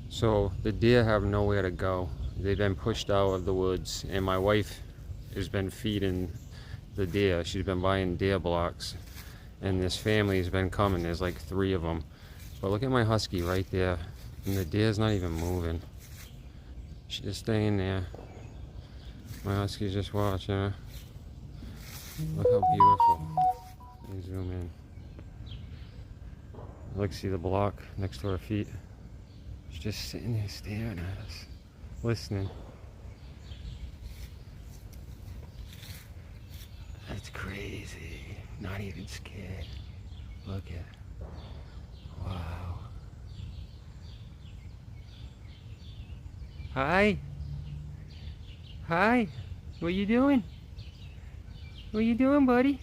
So the deer have nowhere to go. They've been pushed out of the woods, and my wife has been feeding the deer. She's been buying deer blocks, and this family's been coming. There's like 3 of them. But look at my husky right there, and the deer's not even moving. She's just staying there. My husky's just watching her. Look how beautiful. Let me zoom in. Look, see the block next to her feet. She's just sitting there staring at us, listening. That's crazy. Not even scared. Look at it. Wow. Hi. Hi. What you doing? What you doing, buddy?